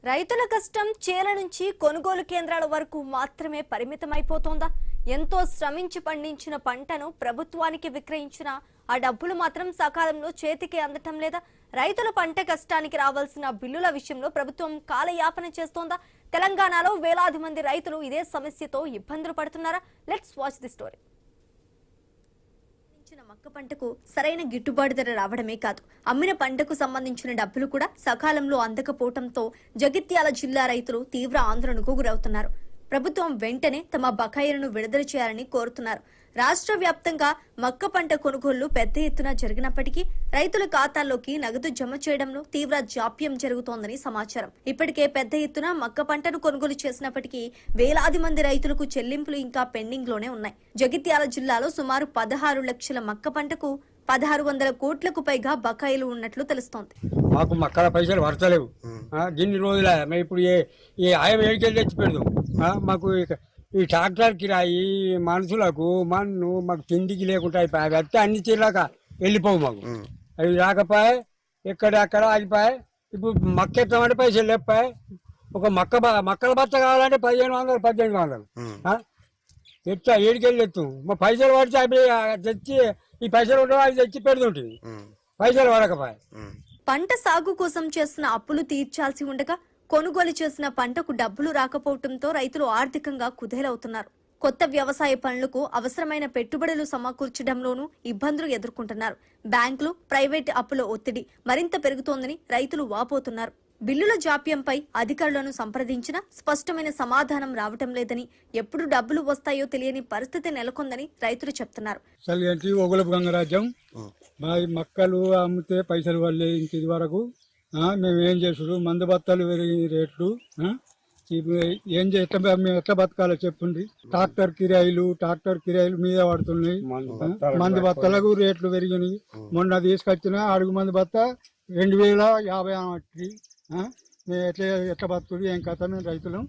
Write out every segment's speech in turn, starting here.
రైతుల కష్టం చేల నుంచి కొనుగోలు కేంద్రాల వరకు మాత్రమే పరిమితమైపోతోందా? ఎంతో శ్రమించి పండించిన పంటను ప్రభుత్వానికి విక్రయించిన ఆ డబ్బులు మాత్రం సకాలంలో చేతికి అందటం లేదా? రైతుల పంట కష్టానికి రావాల్సిన బిల్లుల విషయంలో ప్రభుత్వం కాలయాపన చేస్తోందా? తెలంగాణలో వేలాది మంది రైతులు ఇదే సమస్యతో ఇబ్బందులు పడుతున్నారా? Let's watch the story. మక్క పంటకు సరైన గిట్టుబాటు ధర రావడమే కాదు, అమ్మిన పంటకు సంబంధించిన డబ్బులు కూడా సకాలంలో అందకపోవడంతో జగిత్యాల జిల్లా రైతులు తీవ్ర ఆందోళనకు గురవుతున్నారు. ప్రభుత్వం వెంటనే తమ బకాయిలను విడుదల చేయాలని కోరుతున్నారు. రాష్ట్ర వ్యాప్తంగా మక్క పంట కొనుగోళ్లు పెద్ద ఎత్తున జరిగినప్పటికీ రైతుల ఖాతాల్లోకి నగదు జమ చేయడంలో తీవ్ర జాప్యం జరుగుతోందని సమాచారం. ఇప్పటికే పెద్ద ఎత్తున మక్క పంటను కొనుగోలు చేసినప్పటికీ వేలాది మంది రైతులకు చెల్లింపులు ఇంకా పెండింగ్ లోనే ఉన్నాయి. జగిత్యాల జిల్లాలో సుమారు 16 లక్షల మక్క పంటకు 1600 కోట్లకు పైగా బకాయిలు ఉన్నట్లు తెలుస్తోంది. మాకు మక్కల పైసలు పడతలేవు. దీన్ని రోజుల మేము ఇప్పుడు ఏ ఆయం ఏడికెళ్ళి తెచ్చి పెడదాం. మాకు ఈ ట్రాక్టర్ కిరాయి మనుషులకు మన్ను మాకు తిండికి లేకుండా అయిపోయి అవి వస్తే అన్ని తీరాక వెళ్ళిపోవు. మాకు అవి రాకపోయి ఎక్కడెక్కడ ఆగిపోయి ఇప్పుడు మక్క ఎత్తామంటే పైసలు లేకపోయి ఒక మక్కల బత్త కావాలంటే 1500 1800 ఎట్లా ఏడికెళ్ళి ఎత్తు మా పైసలు పడితే అవి తెచ్చి ఈ పైసలు ఉండవు అవి తెచ్చి పెడుతుంటుంది. పైసలు పడకపోయి పంట సాగు కోసం చేసిన అప్పులు తీర్చాల్సి ఉండగా కొనుగోలు చేసిన పంటకు డబ్బులు రాకపోవడంతో రైతులు ఆర్థికంగా కుదేలవుతున్నారు. కొత్త వ్యవసాయ పనులకు అవసరమైన పెట్టుబడులు సమకూర్చడంలోనూ ఇబ్బందులు ఎదుర్కొంటున్నారు. బ్యాంకులు, ప్రైవేట్ అప్పుల ఒత్తిడి మరింత పెరుగుతోందని రైతులు వాపోతున్నారు. బిల్లుల జాప్యంపై అధికారులను సంప్రదించినా స్పష్టమైన సమాధానం రావటం లేదని, ఎప్పుడు డబ్బులు వస్తాయో తెలియని పరిస్థితి నెలకొందని రైతులు చెప్తున్నారు. గంగరాజ్యం మక్కలు అమ్మితే పైసలు వల్లే ఇంక ఇది వరకు మేము ఏం చేసుడు మందు బత్తాలు పెరిగిన రేట్లు ఏం చేస్తాం మేము ఎట్లా బతకాలో చెప్పండి. ట్రాక్టర్ కిరాయిలు మీద పడుతున్నాయి. మందు బత్తాలకు రేట్లు పెరిగినాయి. మొన్న తీసుకొచ్చిన అడుగు మందు బత్త 2050 మేము ఎట్లా బతుకుడు ఏం కథ మేము రైతులం.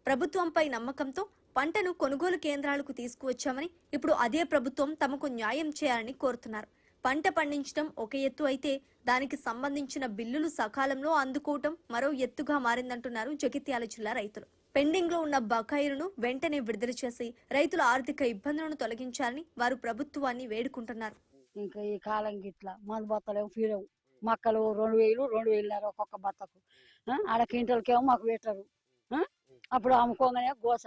ప్రభుత్వంపై నమ్మకంతో పంటను కొనుగోలు కేంద్రాలకు తీసుకువచ్చామని, ఇప్పుడు అదే ప్రభుత్వం తమకు న్యాయం చేయాలని కోరుతున్నారు. పంట పండించడం ఒక ఎత్తు అయితే దానికి సంబంధించిన బిల్లులు సకాలంలో అందుకోవటం మరో ఎత్తుగా మారిందంటున్నారు జగిత్యాల జిల్లా రైతులు. పెండింగ్ లో ఉన్న బకాయిలను వెంటనే విడుదల చేసి రైతుల ఆర్థిక ఇబ్బందులను తొలగించాలని వారు ప్రభుత్వాన్ని వేడుకుంటున్నారు. ఇంకా ఈ కాలం గిట్లా మందు బత్తలేము ఫీలేవు. మక్కలు 2000 ఒక్కొక్క బత్తకు. ఆడ క్వింటల్కేమో మాకు పెట్టరు. అప్పుడు అమ్ముకోగానే గోస.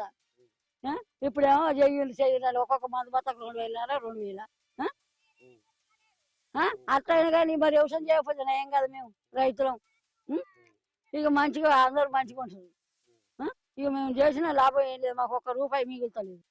ఇప్పుడేమో చెయ్యాలి ఒక్కొక్క మందు బత్తకు 2000 అట్లయినా కానీ మరి వ్యవసాయం చేయకపోతే ఏం కాదు. మేము రైతులం ఇక మంచిగా అందరూ మంచిగా ఉంటుంది. ఇక మేము చేసిన లాభం ఏం లేదు. మాకు 1 రూపాయి మిగులుతలేదు.